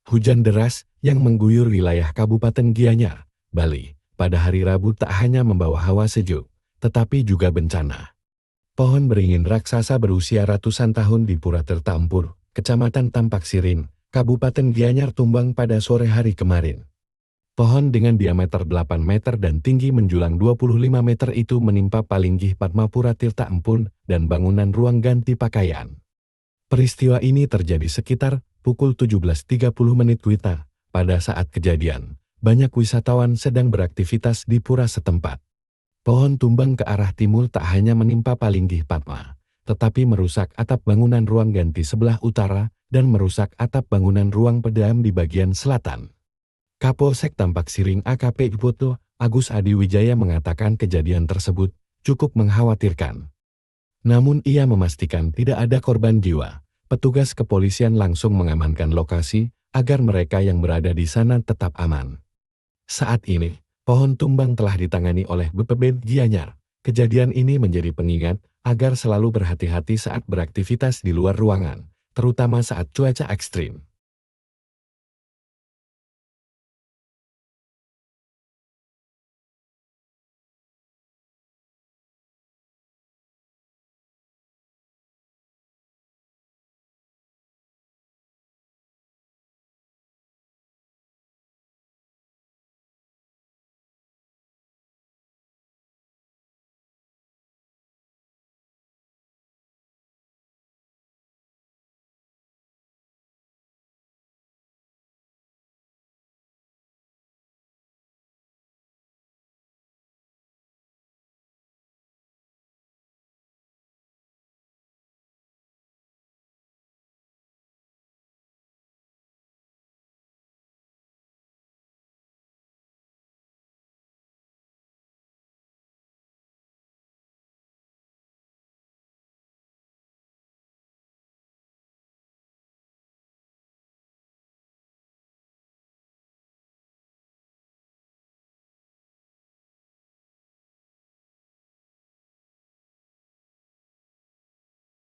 Hujan deras yang mengguyur wilayah Kabupaten Gianyar, Bali, pada hari Rabu tak hanya membawa hawa sejuk, tetapi juga bencana. Pohon beringin raksasa berusia ratusan tahun di Pura Tertampur, Kecamatan Tampak Siring, Kabupaten Gianyar tumbang pada sore hari kemarin. Pohon dengan diameter 8 meter dan tinggi menjulang 25 meter itu menimpa Palinggih Padmapura Tirta Empun dan bangunan ruang ganti pakaian. Peristiwa ini terjadi sekitar pukul 17.30 WITA. Pada saat kejadian, banyak wisatawan sedang beraktivitas di pura setempat. Pohon tumbang ke arah timur tak hanya menimpa Palinggih Padma, tetapi merusak atap bangunan ruang ganti sebelah utara dan merusak atap bangunan ruang pedam di bagian selatan. Kapolsek Tampak Siring AKP Ipoto, Agus Adi Wijaya mengatakan kejadian tersebut cukup mengkhawatirkan. Namun ia memastikan tidak ada korban jiwa. Petugas kepolisian langsung mengamankan lokasi agar mereka yang berada di sana tetap aman. Saat ini, pohon tumbang telah ditangani oleh BPBD Gianyar. Kejadian ini menjadi pengingat agar selalu berhati-hati saat beraktivitas di luar ruangan, terutama saat cuaca ekstrim.